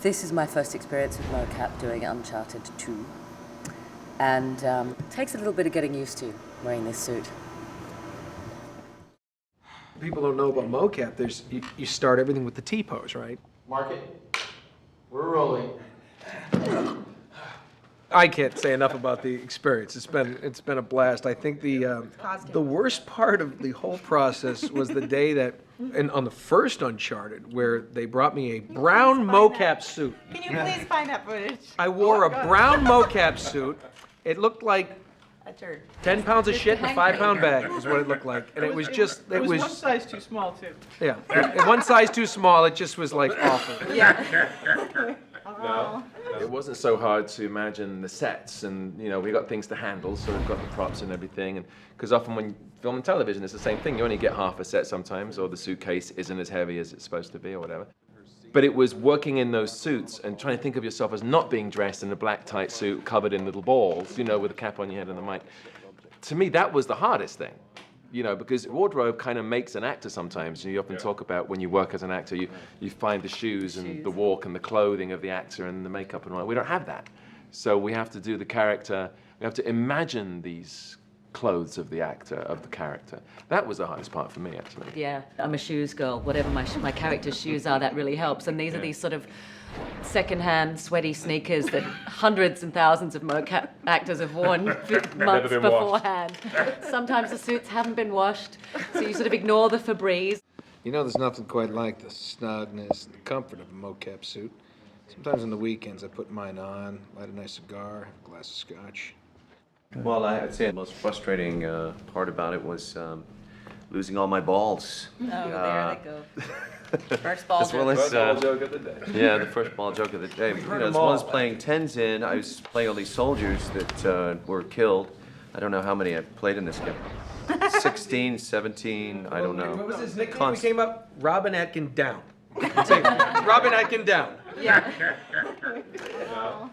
This is my first experience with mocap doing Uncharted 2. And it takes a little bit of getting used to wearing this suit. People don't know about mocap. You start everything with the T-pose, right? Mark it. We're rolling. I can't say enough about the experience. It's been a blast. I think the worst part of the whole process was the day that, and on the first Uncharted, where they brought me a brown mocap suit. Can you please find that footage? I wore a brown mocap suit. It looked like 10 pounds of shit in a 5-pound bag is what it looked like. And it was just, it was one size too small, too. Yeah, one size too small, it just was like awful. Yeah. No. It wasn't so hard to imagine the sets, and you know, we got things to handle, so we've got the props and everything. And because often when film and television, it's the same thing. You only get half a set sometimes, or the suitcase isn't as heavy as it's supposed to be, or whatever. But it was working in those suits and trying to think of yourself as not being dressed in a black tight suit covered in little balls, you know, with a cap on your head and the mic. To me, that was the hardest thing. You know, because wardrobe kind of makes an actor sometimes. You often talk about when you work as an actor, you find the shoes and the walk and the clothing of the actor and the makeup and all that. We don't have that. So we have to do the character, we have to imagine these clothes of the actor, of the character. That was the hardest part for me, actually. Yeah, I'm a shoes girl. Whatever my character's shoes are, that really helps. And these are these sort of second-hand sweaty sneakers that hundreds and thousands of mocap actors have worn months beforehand. Sometimes the suits haven't been washed, so you sort of ignore the Febreze. You know, there's nothing quite like the snugness and the comfort of a mocap suit. Sometimes on the weekends I put mine on, light a nice cigar, have a glass of scotch. Well, I'd say the most frustrating part about it was losing all my balls. Oh, there they go. First ball As well joke. as, First ball joke of the day. Yeah, the first ball joke of the day. You know, as well as playing Tenzin, I was playing all these soldiers that were killed. I don't know how many I played in this game. 16, 17, I don't know. What was his nickname? We came up, Robin Atkin Down. Say, Robin Atkin Down. Yeah.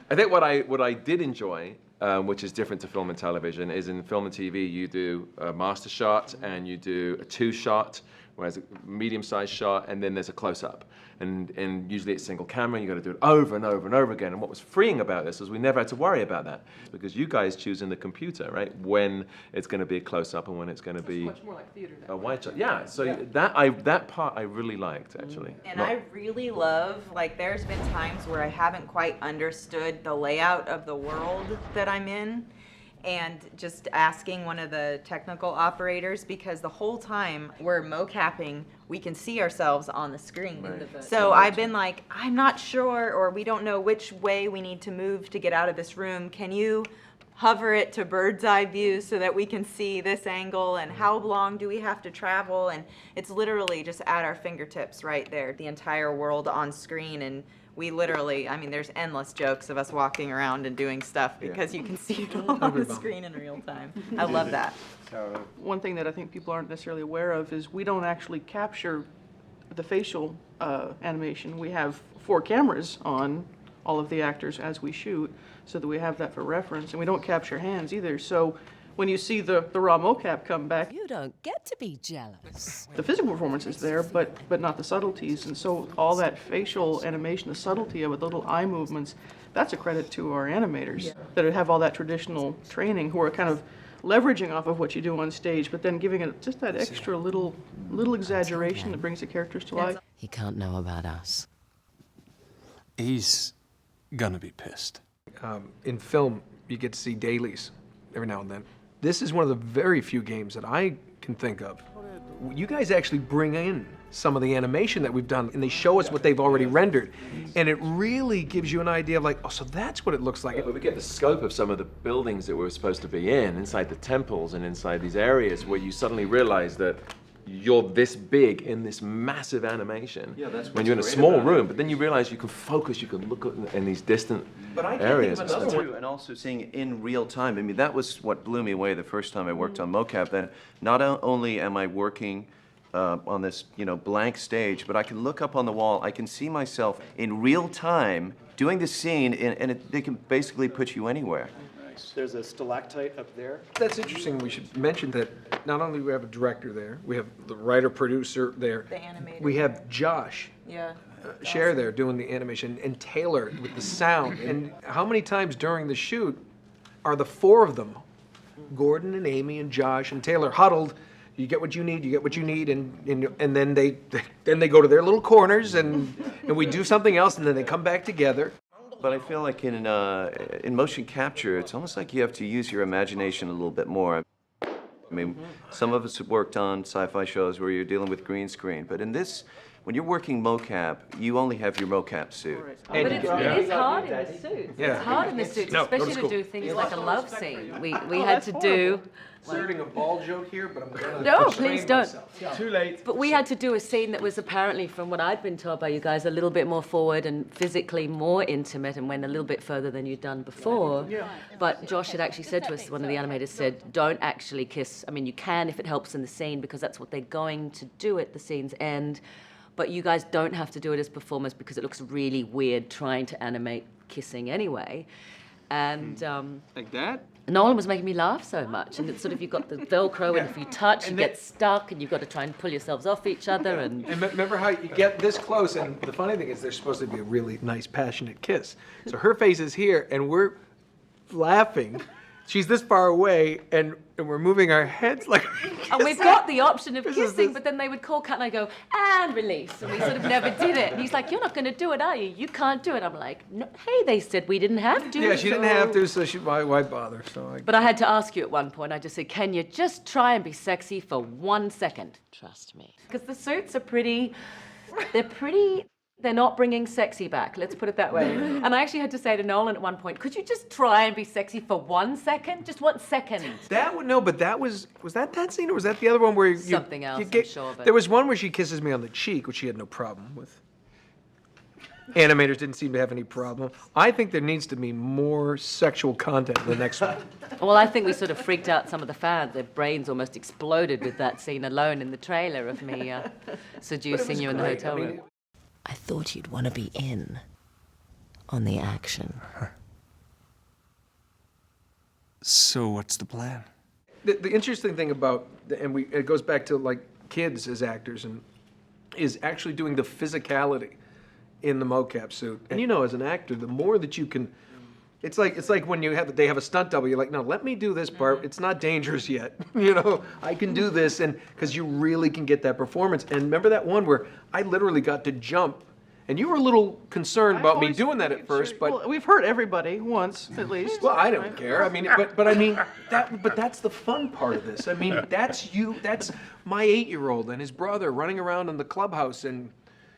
I think what I did enjoy, which is different to film and television, is in film and TV you do a master shot and you do a 2-shot, whereas a medium-sized shot, and then there's a close-up. And usually it's single camera, and you got to do it over and over and over again. And what was freeing about this was we never had to worry about that, because you guys choose in the computer, right, when it's going to be a close-up and when it's going to be Much more like theater now. a wide shot. Yeah, so that part I really liked, actually. And I really love, like, there's been times where I haven't quite understood the layout of the world that I'm in, and just asking one of the technical operators, because the whole time we're mocapping, we can see ourselves on the screen. Right. So I've been like, I'm not sure, or we don't know which way we need to move to get out of this room. Can you hover it to bird's eye view so that we can see this angle, and how long do we have to travel? And it's literally just at our fingertips right there, the entire world on screen. And we literally, I mean, there's endless jokes of us walking around and doing stuff because you can see it all on the screen in real time. I love that. One thing that I think people aren't necessarily aware of is we don't actually capture the facial animation. We have 4 cameras on all of the actors as we shoot, so that we have that for reference, and we don't capture hands either. So when you see the raw mocap come back, You don't get to be jealous. the physical performance is there, but not the subtleties. And so all that facial animation, the subtlety of it, the little eye movements, that's a credit to our animators that have all that traditional training, who are kind of leveraging off of what you do on stage, but then giving it just that extra little exaggeration that brings the characters to life. He can't know about us. He's gonna be pissed. In film, you get to see dailies every now and then. This is one of the very few games that I can think of. You guys actually bring in some of the animation that we've done, and they show us what they've already rendered. And it really gives you an idea of like, oh, so that's what it looks like. But we get the scope of some of the buildings that we're supposed to be in, inside the temples and inside these areas where you suddenly realize that you're this big in this massive animation. Yeah, that's when you're in a what's small great about room, it. but then you realize you can focus, you can look at in these distant But I areas. can't think of another one. And also seeing it in real time. I mean, that was what blew me away the first time I worked on mocap. That not only am I working on this, blank stage, but I can look up on the wall. I can see myself in real time doing the scene, and they can basically put you anywhere. There's a stalactite up there. That's interesting. We should mention that not only do we have a director there, we have the writer-producer there. The animator. We have Josh. Yeah. Cher there doing the animation, and Taylor with the sound. And how many times during the shoot are the four of them, Gordon and Amy and Josh and Taylor, huddled? You get what you need, you get what you need, and then they go to their little corners and we do something else, and then they come back together. But I feel like in motion capture, it's almost like you have to use your imagination a little bit more. I mean, some of us have worked on sci-fi shows where you're dealing with green screen, but in this, when you're working mocap, you only have your mocap suit. But it is hard in the suits. Yeah. It's hard in the suits, No, go to especially to school. do things like a love scene. We had to do. Inserting a ball joke here, but I'm gonna No, restrain please don't. myself. Too late. But we had to do a scene that was apparently, from what I'd been told by you guys, a little bit more forward and physically more intimate and went a little bit further than you'd done before. But Josh had actually said to us, one of the animators said, don't actually kiss. I mean, you can if it helps in the scene because that's what they're going to do at the scene's end. But you guys don't have to do it as performers because it looks really weird trying to animate kissing anyway. And Like that? Nolan was making me laugh so much, and it's sort of you've got the Velcro, and if you touch, you get stuck, and you've got to try and pull yourselves off each other. And Remember how you get this close, and the funny thing is there's supposed to be a really nice, passionate kiss. So her face is here, and we're laughing. She's this far away, and we're moving our heads like. And we've got the option of This is kissing, this- but then they would call cut and I go, and release. And we sort of never did it. And he's like, you're not going to do it, are you? You can't do it. I'm like, no, hey, they said we didn't have to. Yeah, she didn't so-" have to, so why bother? So But I had to ask you at one point, I just said, can you just try and be sexy for 1 second? Trust me. Because the suits are they're not bringing sexy back, let's put it that way. And I actually had to say to Nolan at one point, could you just try and be sexy for 1 second? Just 1 second. that would no, but that was that scene or was that the other one where you Something else, you I'm sure, but- There was one where she kisses me on the cheek, which she had no problem with. Animators didn't seem to have any problem. I think there needs to be more sexual content in the next one. Well, I think we sort of freaked out some of the fans. Their brains almost exploded with that scene alone in the trailer of me seducing you in the hotel room. I thought you'd want to be in on the action. So what's the plan? The interesting thing about, it goes back to like kids as actors, and is actually doing the physicality in the mocap suit. And you know, as an actor, the more that you can, it's like when they have a stunt double. You're like, no, let me do this part. It's not dangerous yet. You know, I can do this, and because you really can get that performance. And remember that one where I literally got to jump, and you were a little concerned about me doing that at first, but. Well, we've hurt everybody once, at least. Well, I don't care. I mean, but I mean but that's the fun part of this. I mean, that's my 8-year-old and his brother running around in the clubhouse, and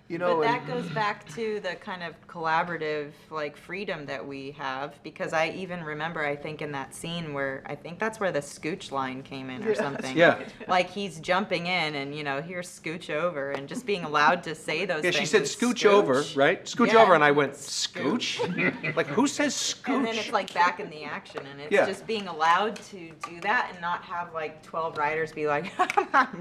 you know. But that goes back to the kind of collaborative like freedom that we have, because I even remember, I think in that scene where I think that's where the scooch line came in or something. Yeah. Like he's jumping in and here's scooch over, and just being allowed to say those Yeah, things. she said is scooch over, right? Scooch Yeah. over, and I went, scooch? Like, who says scooch? And then it's like back in the action, and it's Yeah. just being allowed to do that and not have like 12 writers be like,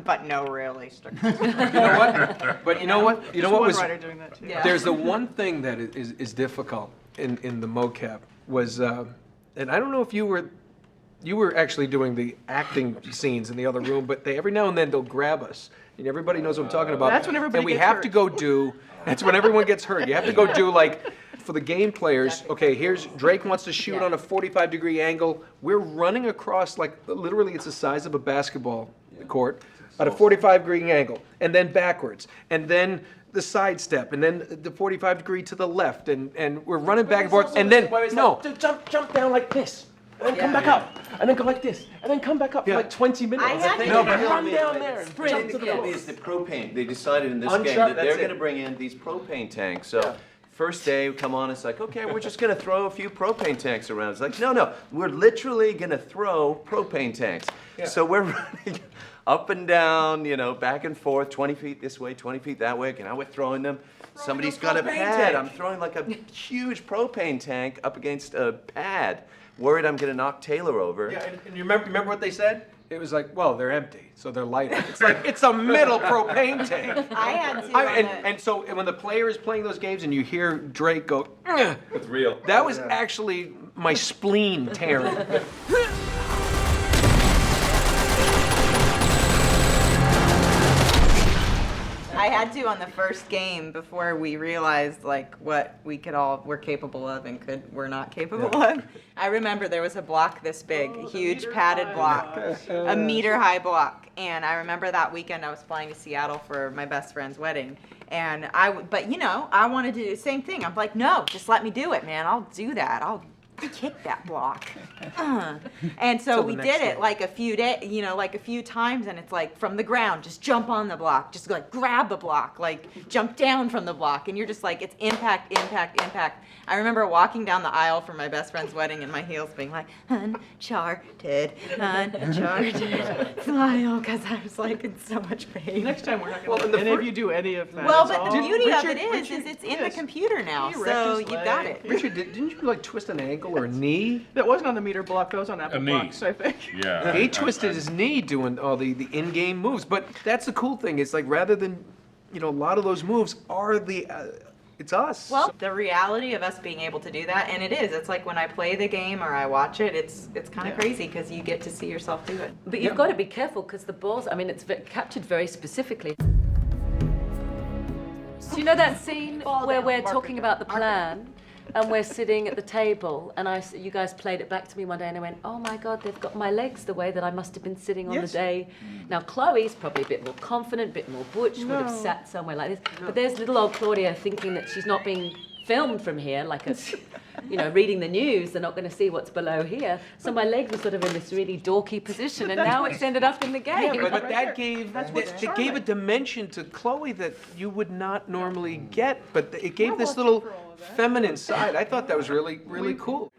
but no, really. You know what? But you know what? You know what One was? writer doing that too. Yeah. There's the one thing that is difficult in the mocap was, and I don't know if you were actually doing the acting scenes in the other room, but every now and then they'll grab us, and everybody knows what I'm talking about. That's when everybody and we gets have hurt. to go do. That's when everyone gets hurt. You have to go do like. For the game players, okay, here's Drake wants to shoot on a 45-degree angle. We're running across, like, literally it's the size of a basketball court at a 45-degree angle, and then backwards, and then the side step, and then the 45-degree to the left, and we're running back and forth, and then, no. Jump down like this, and then come back up, and then go like this, and then come back up for like 20 minutes. I had to No, do but that. run down there and The jump to the thing is the propane. They decided in this Uncharted, game that they're that's going to it. bring in these propane tanks. So first day, we come on, it's like, okay, we're just going to throw a few propane tanks around. It's like, no, we're literally going to throw propane tanks. So we're running up and down, back and forth, 20 feet this way, 20 feet that way. Now we're throwing them. Somebody's got a propane pad. tank. I'm throwing like a huge propane tank up against a pad. Worried I'm going to knock Taylor over. Yeah, and you remember what they said? It was like, well, they're empty, so they're lighter. It's like, it's a middle propane tank. I had to. And so when the player is playing those games and you hear Drake go, "Ugh," It's real. that was actually my spleen tearing. I I had to on the first game before we realized like what we were capable of and were not capable of. I remember there was a block this big, a huge padded block, a meter-high block. And I remember that weekend I was flying to Seattle for my best friend's wedding. And but you know, I wanted to do the same thing. I'm like, no, just let me do it, man. I'll do that. I'll kick that block. And so we did it like a few days, you know, like a few times, and it's like from the ground, just jump on the block, just like grab the block, like jump down from the block, and you're just like, it's impact, impact, impact. I remember walking down the aisle for my best friend's wedding and my heels being like, Uncharted, Uncharted, smile, because I was like in so much pain. Next time we're not going to let any of you do any of that. Well, It's but the all- beauty of it is it's in the computer now, He wrecked so his you've got leg. it. Richard, didn't you like twist an ankle or a knee? That wasn't on the meter block, that was on Apple knee. Blocks, I think. Yeah. He twisted his knee doing all the in-game moves. But that's the cool thing. It's like rather than, you know, a lot of those moves are it's us. Well, the reality of us being able to do that, and it is, it's like when I play the game or I watch it, it's kind of crazy because you get to see yourself do it. But you've got to be careful because the balls, I mean, it's captured very specifically. Do you know that scene where we're talking about the plan and we're sitting at the table and you guys played it back to me one day and I went, oh my God, they've got my legs the way that I must have been sitting on the day. Now Chloe's probably a bit more confident, a bit more butch, would have sat somewhere like this. But there's little old Claudia thinking that she's not being filmed from here, like a, you know, reading the news, they're not going to see what's below here. So my legs were sort of in this really dorky position, and now it's ended up in the game. Yeah, but that gave a dimension to Chloe that you would not normally get. But it gave this little feminine side. I thought that was really, really cool.